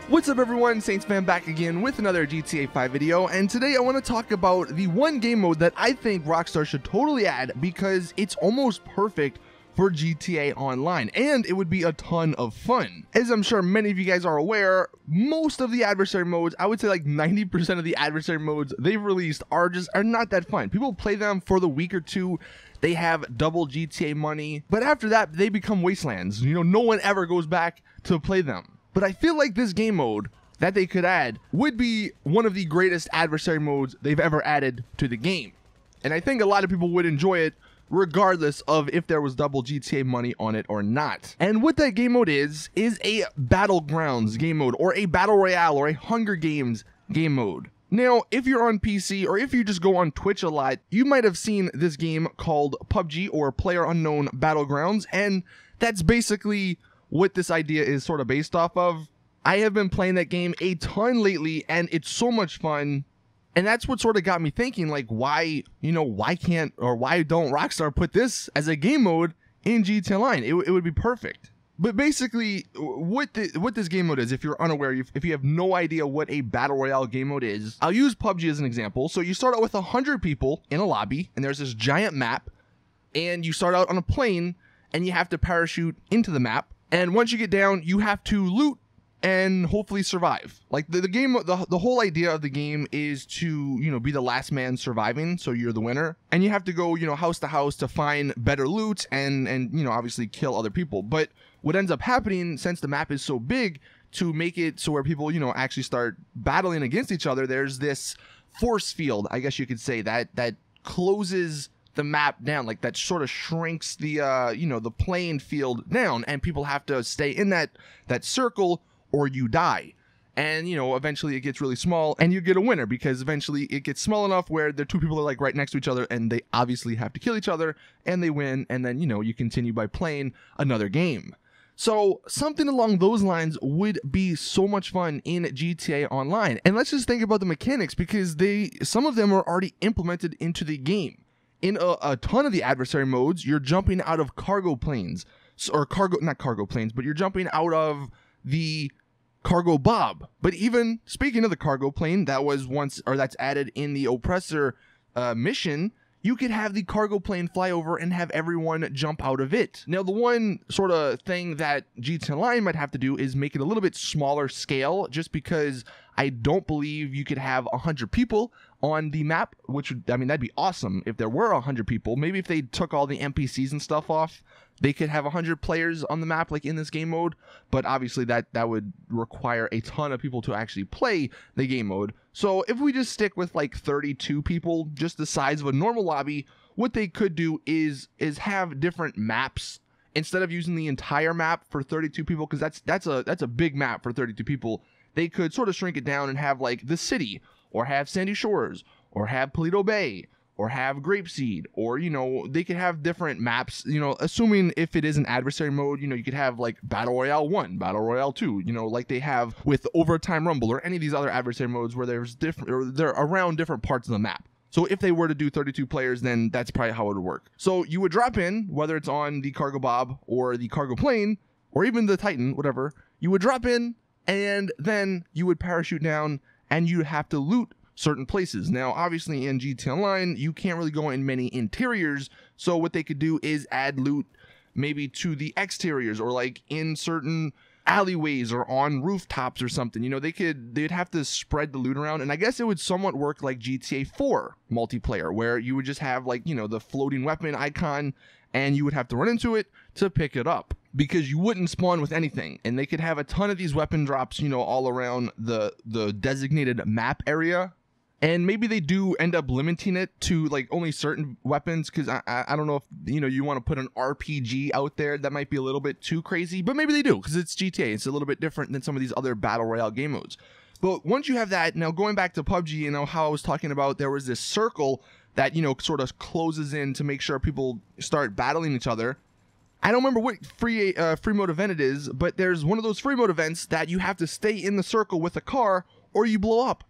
What's up everyone, Saintsfan back again with another GTA 5 video, and today I want to talk about the one game mode that I think Rockstar should totally add because it's almost perfect for GTA Online, and it would be a ton of fun. As I'm sure many of you guys are aware, most of the adversary modes, I would say like 90% of the adversary modes they've released are not that fun. People play them for the week or two, they have double GTA money, but after that they become wastelands. You know, no one ever goes back to play them. But I feel like this game mode that they could add would be one of the greatest adversary modes they've ever added to the game. And I think a lot of people would enjoy it regardless of if there was double GTA money on it or not. And what that game mode is a Battlegrounds game mode, or a Battle Royale, or a Hunger Games game mode. Now, if you're on PC or if you just go on Twitch a lot, you might have seen this game called PUBG, or PlayerUnknown Battlegrounds, and that's basically what this idea is sort of based off of. I have been playing that game a ton lately, and it's so much fun. And that's what sort of got me thinking, like, why don't Rockstar put this as a game mode in GTA Online? It would be perfect. But basically, what this game mode is, if you're unaware, if you have no idea what a Battle Royale game mode is, I'll use PUBG as an example. So you start out with 100 people in a lobby, and there's this giant map, and you start out on a plane, and you have to parachute into the map. And once you get down, you have to loot and hopefully survive. Like the whole idea of the game is to, be the last man surviving, so you're the winner. And you have to go, house to house to find better loot and obviously kill other people. But what ends up happening, since the map is so big, to make it so where people, actually start battling against each other, there's this force field, I guess you could say, that closes the map down, like that sort of shrinks the the playing field down, and people have to stay in that circle or you die. And eventually it gets really small and you get a winner, because eventually it gets small enough where the two people are like right next to each other and they obviously have to kill each other, and they win, and then you continue by playing another game. So something along those lines would be so much fun in GTA Online. And let's just think about the mechanics, because some of them are already implemented into the game. In a ton of the adversary modes, you're jumping out of cargo planes, not cargo planes, but you're jumping out of the cargo bob. But even speaking of the cargo plane, that's added in the Oppressor mission, you could have the cargo plane fly over and have everyone jump out of it. Now, the one sort of thing that GTA Online might have to do is make it a little bit smaller scale, just because I don't believe you could have 100 people on the map, which would, that'd be awesome if there were 100 people. Maybe if they took all the NPCs and stuff off, they could have 100 players on the map, like in this game mode. But obviously that would require a ton of people to actually play the game mode. So if we just stick with like 32 people, just the size of a normal lobby, what they could do is have different maps. Instead of using the entire map for 32 people, because that's a big map for 32 people, they could sort of shrink it down and have like the city, or have Sandy Shores, or have Paleto Bay, or have Grapeseed, or they could have different maps, assuming if it is an adversary mode, you could have like Battle Royale 1, Battle Royale 2, like they have with Overtime Rumble, or any of these other adversary modes where they're around different parts of the map. So if they were to do 32 players, then that's probably how it would work. So you would drop in, whether it's on the cargo bob or the cargo plane, or even the Titan, whatever, you would drop in, and then you would parachute down, and you'd have to loot certain places. Now, obviously in GTA Online, you can't really go in many interiors, so what they could do is add loot maybe to the exteriors, or like in certain alleyways or on rooftops or something. They'd have to spread the loot around, and I guess it would somewhat work like GTA 4 multiplayer, where you would just have like, the floating weapon icon, and you would have to run into it to pick it up, because you wouldn't spawn with anything. And they could have a ton of these weapon drops, all around the designated map area. And maybe they do end up limiting it to like only certain weapons, because I don't know if you want to put an RPG out there. That might be a little bit too crazy, but maybe they do, because it's GTA. It's a little bit different than some of these other Battle Royale game modes. But once you have that, now going back to PUBG, how I was talking about there was this circle that sort of closes in to make sure people start battling each other. I don't remember what free mode event it is, but there's one of those free mode events that you have to stay in the circle with a car or you blow up.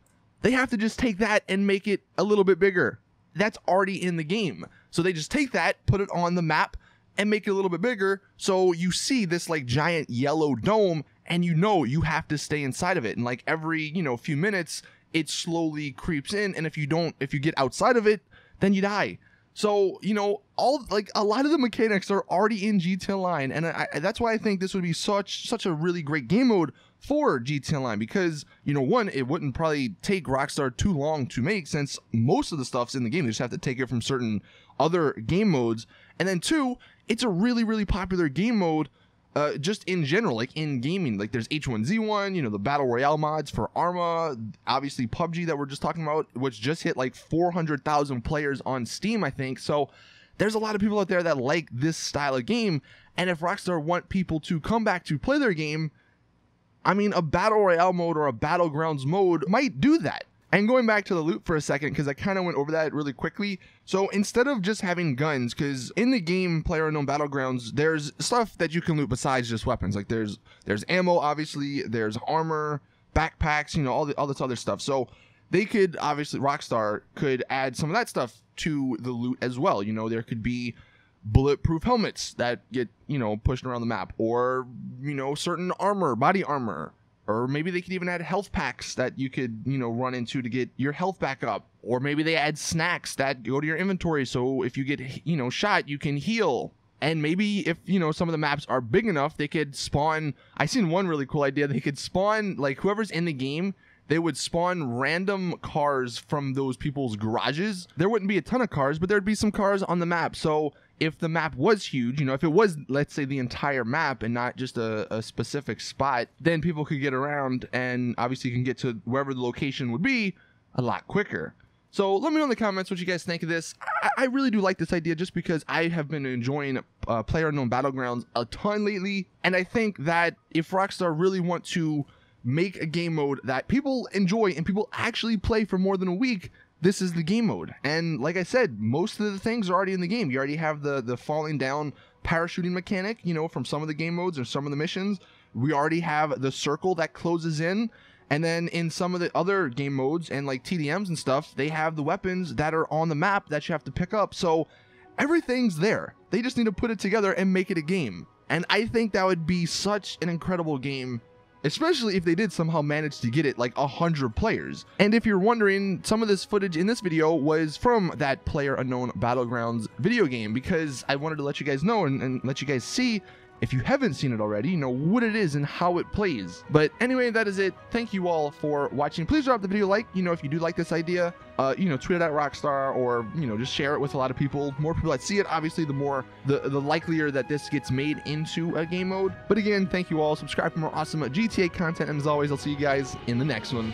They have to just take that and make it a little bit bigger. That's already in the game. So they just take that, put it on the map, and make it a little bit bigger, so you see this like giant yellow dome, and you have to stay inside of it, and like every few minutes it slowly creeps in, and if you get outside of it, then you die. So a lot of the mechanics are already in GTA Online, and that's why I think this would be such a really great game mode for GTA Online, because one, it wouldn't probably take Rockstar too long to make, since most of the stuff's in the game. They just have to take it from certain other game modes, and then two, it's a really popular game mode. Just in general, like in gaming, like there's H1Z1, the Battle Royale mods for Arma, obviously PUBG that we're just talking about, which just hit like 400,000 players on Steam, I think. So there's a lot of people out there that like this style of game, and if Rockstar want people to come back to play their game, I mean, a Battle Royale mode or a Battlegrounds mode might do that. And going back to the loot for a second, because I kind of went over that really quickly. So instead of just having guns, because in the game PlayerUnknown Battlegrounds, there's stuff that you can loot besides just weapons. Like there's ammo, obviously, there's armor, backpacks, all this other stuff. So they could, obviously, Rockstar could add some of that stuff to the loot as well. There could be bulletproof helmets that get, pushed around the map, or, certain armor, body armor. Or maybe they could even add health packs that you could, run into to get your health back up. Or maybe they add snacks that go to your inventory, so if you get, shot, you can heal. And maybe if, some of the maps are big enough, they could spawn... I seen one really cool idea. They could spawn, like, whoever's in the game, they would spawn random cars from those people's garages. There wouldn't be a ton of cars, but there'd be some cars on the map. So if the map was huge, if it was, let's say, the entire map and not just a specific spot, then people could get around and obviously can get to wherever the location would be a lot quicker. So let me know in the comments what you guys think of this. I really do like this idea, just because I have been enjoying PlayerUnknown Battlegrounds a ton lately. And I think that if Rockstar really want to make a game mode that people enjoy and people actually play for more than a week, this is the game mode. And like I said, most of the things are already in the game. You already have the falling down parachuting mechanic, from some of the game modes or some of the missions. We already have the circle that closes in. And then in some of the other game modes and like TDMs and stuff, they have the weapons that are on the map that you have to pick up. So everything's there. They just need to put it together and make it a game. And I think that would be such an incredible game, especially if they did somehow manage to get it like 100 players. And if you're wondering, some of this footage in this video was from that PlayerUnknown Battlegrounds video game, because I wanted to let you guys know and let you guys see, if you haven't seen it already, what it is and how it plays. But anyway, that is it. Thank you all for watching. Please drop the video a like, if you do like this idea. Tweet it at Rockstar, or, just share it with a lot of people. More people that see it, obviously, the more, the likelier that this gets made into a game mode. But again, thank you all. Subscribe for more awesome GTA content. And as always, I'll see you guys in the next one.